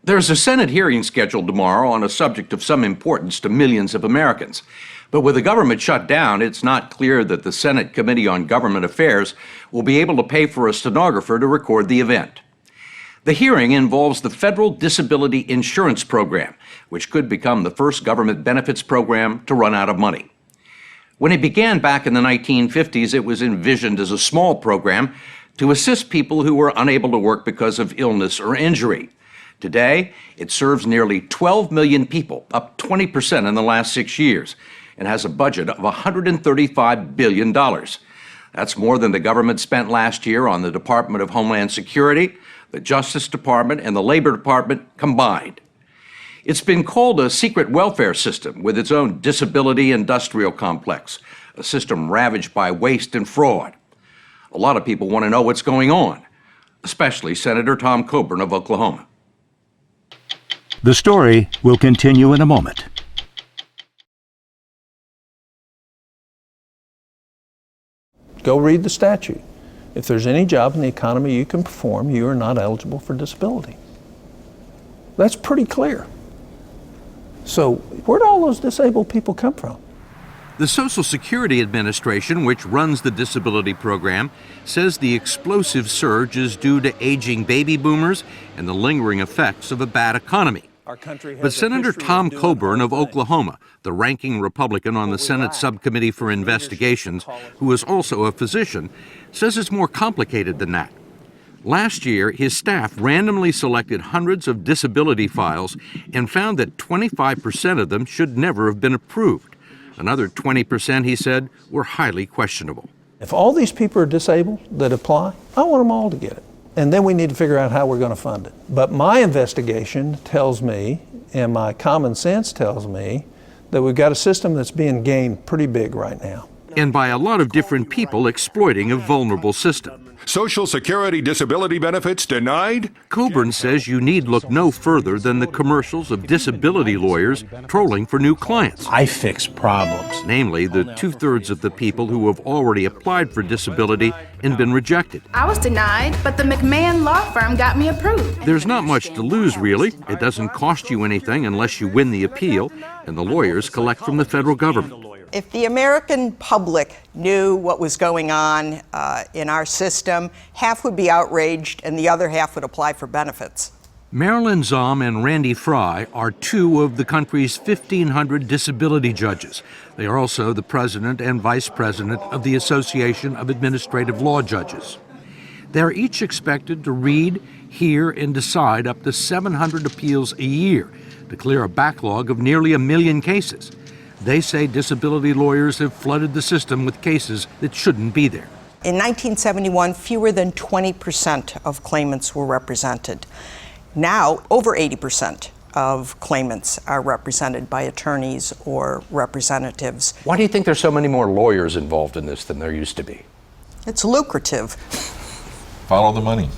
There's a Senate hearing scheduled tomorrow on a subject of some importance to millions of Americans. But with the government shut down, it's not clear that the Senate Committee on Government Affairs will be able to pay for a stenographer to record the event. The hearing involves the Federal Disability Insurance Program, which could become the first government benefits program to run out of money. When it began back in the 1950s, it was envisioned as a small program to assist people who were unable to work because of illness or injury. Today, it serves nearly 12 million people, up 20% in the last 6 years, and has a budget of $135 billion. That's more than the government spent last year on the Department of Homeland Security, the Justice Department, and the Labor Department combined. It's been called a secret welfare system with its own disability industrial complex, a system ravaged by waste and fraud. A lot of people want to know what's going on, especially Senator Tom Coburn of Oklahoma. The story will continue in a moment. Go read the statute. If there's any job in the economy you can perform, you are not eligible for disability. That's pretty clear. So where'd all those disabled people come from? The Social Security Administration, which runs the disability program, says the explosive surge is due to aging baby boomers and the lingering effects of a bad economy. But Senator Tom Coburn of Oklahoma, the ranking Republican on the Senate Subcommittee for Investigations, who is also a physician, says it's more complicated than that. Last year, his staff randomly selected hundreds of disability files and found that 25% of them should never have been approved. Another 20%, he said, were highly questionable. If all these people are disabled that apply, I want them all to get it. And then we need to figure out how we're going to fund it. But my investigation tells me, and my common sense tells me, that we've got a system that's being gamed pretty big right now. And by a lot of different people exploiting a vulnerable system. Social Security disability benefits denied? Coburn says you need look no further than the commercials of disability lawyers trolling for new clients. I fix problems. Namely, the 2/3 of the people who have already applied for disability and been rejected. I was denied, but the McMahon law firm got me approved. There's not much to lose, really. It doesn't cost you anything unless you win the appeal, and the lawyers collect from the federal government. If the American public knew what was going on in our system, half would be outraged and the other half would apply for benefits. Marilyn Zahm and Randy Fry are two of the country's 1,500 disability judges. They are also the president and vice president of the Association of Administrative Law Judges. They're each expected to read, hear, and decide up to 700 appeals a year to clear a backlog of nearly 1 million cases. They say disability lawyers have flooded the system with cases that shouldn't be there. In 1971, fewer than 20% of claimants were represented. Now, over 80% of claimants are represented by attorneys or representatives. Why do you think there's so many more lawyers involved in this than there used to be? It's lucrative. Follow the money.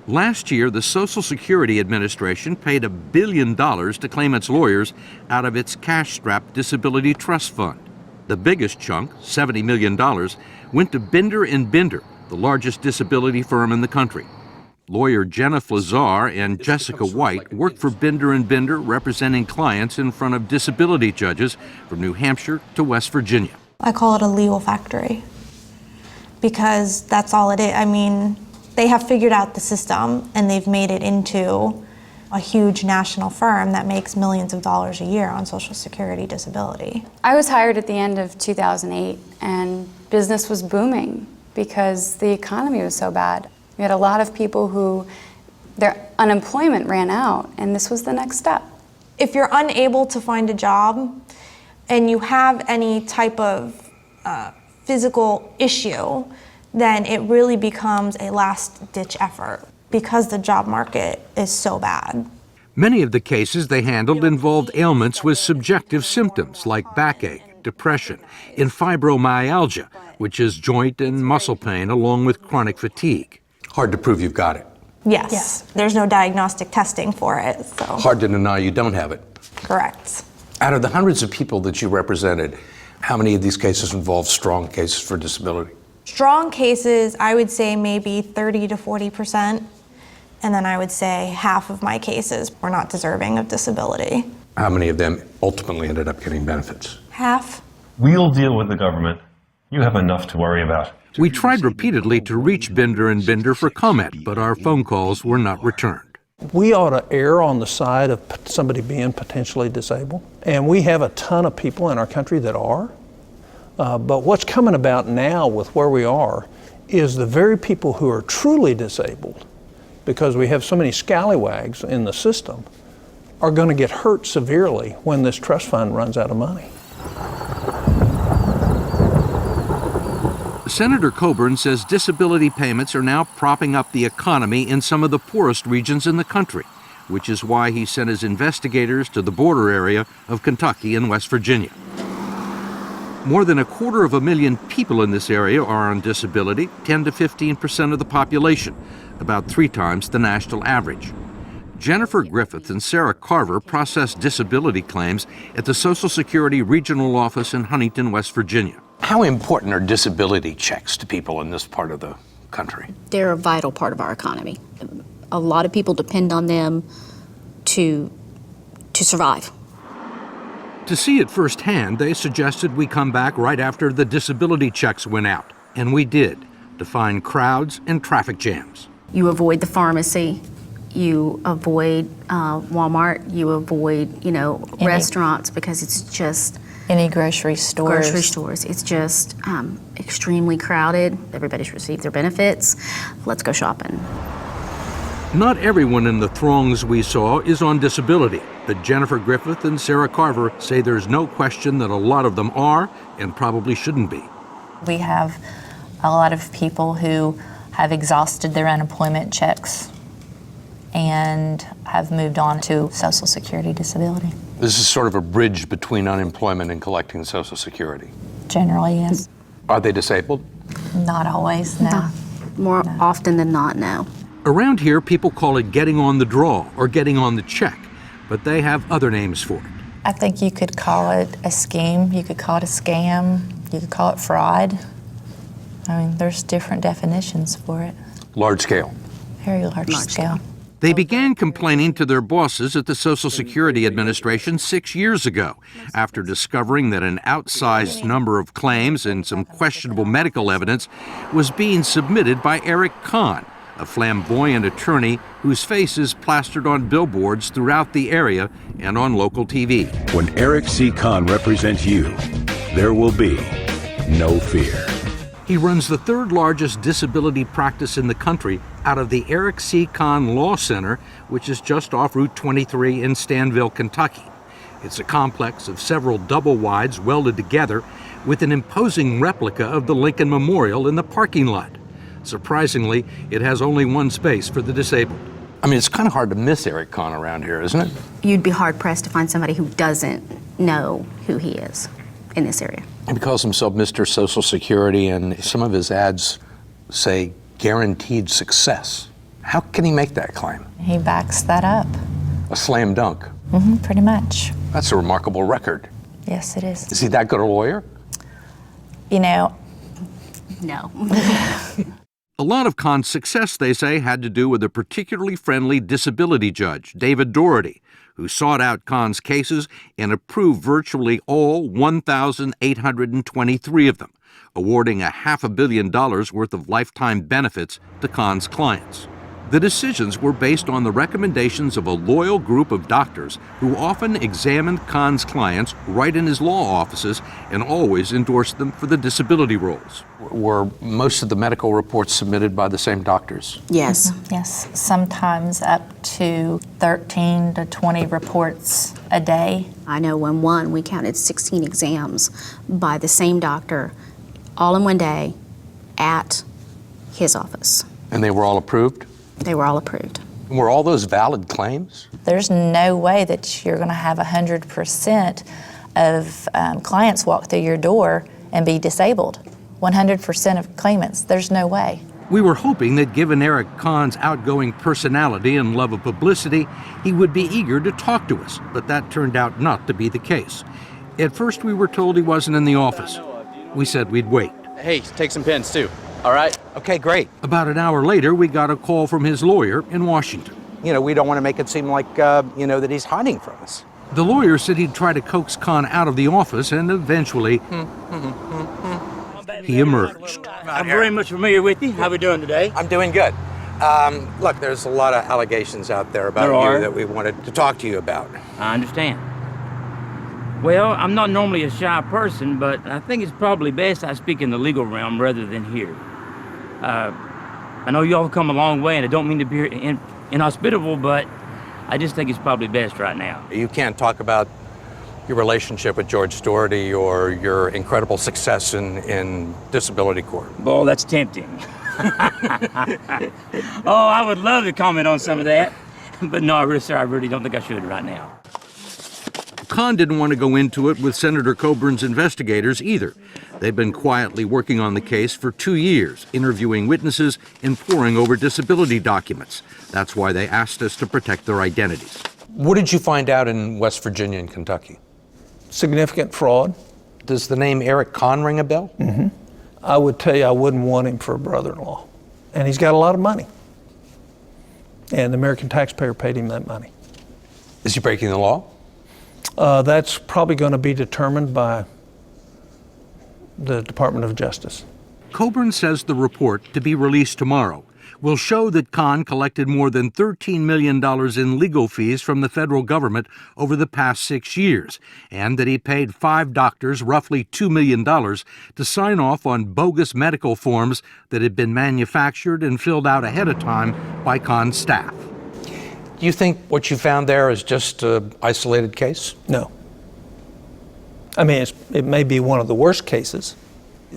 Last year, the Social Security Administration paid $1 billion to claimants' lawyers out of its cash-strapped disability trust fund. The biggest chunk, $70 million, went to Binder & Binder, the largest disability firm in the country. Lawyer Jenna Flazar and Jessica White work for Binder & Binder, representing clients in front of disability judges from New Hampshire to West Virginia. I call it a legal factory because that's all it is. I mean, they have figured out the system and they've made it into a huge national firm that makes millions of dollars a year on Social Security disability. I was hired at the end of 2008 and business was booming because the economy was so bad. We had a lot of people who their unemployment ran out and this was the next step. If you're unable to find a job and you have any type of physical issue, then it really becomes a last-ditch effort because the job market is so bad. Many of the cases they handled involved ailments with subjective symptoms like backache, depression, and fibromyalgia, which is joint and muscle pain along with chronic fatigue. Hard to prove you've got it. Yes. There's no diagnostic testing for it, so. Hard to deny you don't have it. Correct. Out of the hundreds of people that you represented, how many of these cases involve strong cases for disability? Strong cases, I would say maybe 30 to 40%. And then I would say half of my cases were not deserving of disability. How many of them ultimately ended up getting benefits? Half. We'll deal with the government. You have enough to worry about. We tried repeatedly to reach Binder and Binder for comment, but our phone calls were not returned. We ought to err on the side of somebody being potentially disabled. And we have a ton of people in our country that are. But what's coming about now with where we are is the very people who are truly disabled, because we have so many scallywags in the system, are going to get hurt severely when this trust fund runs out of money. Senator Coburn says disability payments are now propping up the economy in some of the poorest regions in the country, which is why he sent his investigators to the border area of Kentucky and West Virginia. More than 250,000 people in this area are on disability, 10 to 15% of the population, about 3 times the national average. Jennifer Griffith and Sarah Carver processed disability claims at the Social Security Regional Office in Huntington, West Virginia. How important are disability checks to people in this part of the country? They're a vital part of our economy. A lot of people depend on them to survive. To see it firsthand, they suggested we come back right after the disability checks went out. And we did, to find crowds and traffic jams. You avoid the pharmacy, you avoid Walmart, you avoid, restaurants, because it's just... Any grocery stores. Grocery stores. It's just extremely crowded. Everybody's received their benefits. Let's go shopping. Not everyone in the throngs we saw is on disability, but Jennifer Griffith and Sarah Carver say there's no question that a lot of them are and probably shouldn't be. We have a lot of people who have exhausted their unemployment checks and have moved on to Social Security disability. This is sort of a bridge between unemployment and collecting Social Security. Generally, yes. Are they disabled? Not always, no. More often than not, no. Around here, people call it getting on the draw or getting on the check, but they have other names for it. I think you could call it a scheme, you could call it a scam, you could call it fraud. I mean, there's different definitions for it. Large scale. Very large scale. They began complaining to their bosses at the Social Security Administration 6 years ago, after discovering that an outsized number of claims and some questionable medical evidence was being submitted by Eric Kahn, a flamboyant attorney whose face is plastered on billboards throughout the area and on local TV. When Eric C. Kahn represents you, there will be no fear. He runs the 3rd largest disability practice in the country out of the Eric C. Kahn Law Center, which is just off Route 23 in Stanville, Kentucky. It's a complex of several double wides welded together with an imposing replica of the Lincoln Memorial in the parking lot. Surprisingly, it has only one space for the disabled. I mean, it's kind of hard to miss Eric Kahn around here, isn't it? You'd be hard-pressed to find somebody who doesn't know who he is in this area. He calls himself Mr. Social Security, and some of his ads say guaranteed success. How can he make that claim? He backs that up. A slam dunk. Pretty much. That's a remarkable record. Yes, it is. Is he that good a lawyer? You know, No. A lot of Kahn's success, they say, had to do with a particularly friendly disability judge, David Doherty, who sought out Kahn's cases and approved virtually all 1,823 of them, awarding $500 million worth of lifetime benefits to Kahn's clients. The decisions were based on the recommendations of a loyal group of doctors who often examined Kahn's clients right in his law offices and always endorsed them for the disability roles. Were most of the medical reports submitted by the same doctors? Yes. yes, sometimes up to 13 to 20 reports a day. I know when we counted 16 exams by the same doctor, all in one day, at his office. And they were all approved? They were all approved. Were all those valid claims? There's no way that you're going to have 100% of clients walk through your door and be disabled. 100% of claimants, there's no way. We were hoping that given Eric Kahn's outgoing personality and love of publicity, he would be eager to talk to us, but that turned out not to be the case. At first we were told he wasn't in the office. We said we'd wait. Hey, take some pens too. All right. Okay, great. About an hour later, we got a call from his lawyer in Washington. You know, we don't want to make it seem like, that he's hiding from us. The lawyer said he'd try to coax Khan out of the office, and eventually he emerged. I'm very much familiar with you. How are we doing today? I'm doing good. Look, there's a lot of allegations out there about you that we wanted to talk to you about. I understand. Well, I'm not normally a shy person, but I think it's probably best I speak in the legal realm rather than here. I know y'all have come a long way, and I don't mean to be inhospitable, but I just think it's probably best right now. You can't talk about your relationship with George Doherty or your incredible success in disability court. Boy, that's tempting. Oh, I would love to comment on some of that, but no, I really don't think I should right now. Khan didn't want to go into it with Senator Coburn's investigators either. They've been quietly working on the case for 2 years, interviewing witnesses and poring over disability documents. That's why they asked us to protect their identities. What did you find out in West Virginia and Kentucky? Significant fraud. Does the name Eric Kahn ring a bell? Mm-hmm. I would tell you I wouldn't want him for a brother-in-law. And he's got a lot of money. And the American taxpayer paid him that money. Is he breaking the law? That's probably going to be determined by the Department of Justice. Coburn says the report, to be released tomorrow, will show that Khan collected more than $13 million in legal fees from the federal government over the past 6 years, and that he paid 5 doctors roughly $2 million to sign off on bogus medical forms that had been manufactured and filled out ahead of time by Khan's staff. Do you think what you found there is just an isolated case? No. I mean, it may be one of the worst cases.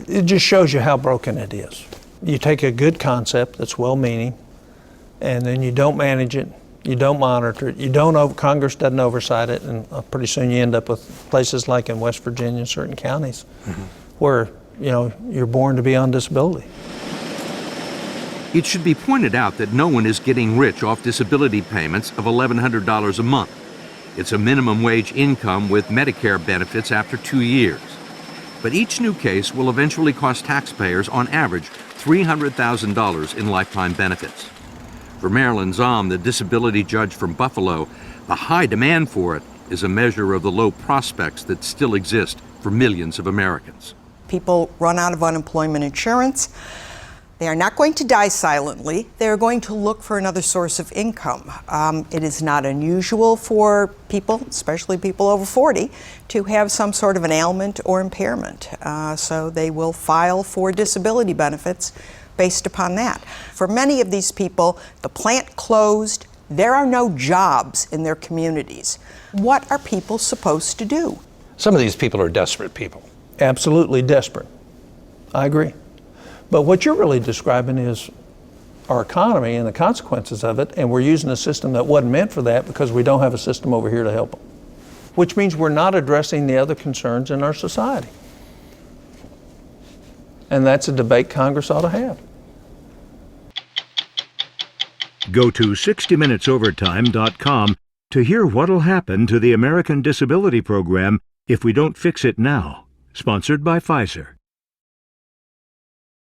It just shows you how broken it is. You take a good concept that's well-meaning, and then you don't manage it, you don't monitor it, Congress doesn't oversight it, and pretty soon you end up with places like in West Virginia, certain counties, where, you're born to be on disability. It should be pointed out that no one is getting rich off disability payments of $1,100 a month. It's a minimum wage income with Medicare benefits after 2 years. But each new case will eventually cost taxpayers, on average, $300,000 in lifetime benefits. For Marilyn Zahm, the disability judge from Buffalo, the high demand for it is a measure of the low prospects that still exist for millions of Americans. People run out of unemployment insurance. They are not going to die silently. They are going to look for another source of income. It is not unusual for people, especially people over 40, to have some sort of an ailment or impairment. So they will file for disability benefits based upon that. For many of these people, the plant closed. There are no jobs in their communities. What are people supposed to do? Some of these people are desperate people. Absolutely desperate. I agree. But what you're really describing is our economy and the consequences of it, and we're using a system that wasn't meant for that because we don't have a system over here to help them, which means we're not addressing the other concerns in our society. And that's a debate Congress ought to have. Go to 60minutesovertime.com to hear what'll happen to the American Disability Program if we don't fix it now. Sponsored by Pfizer.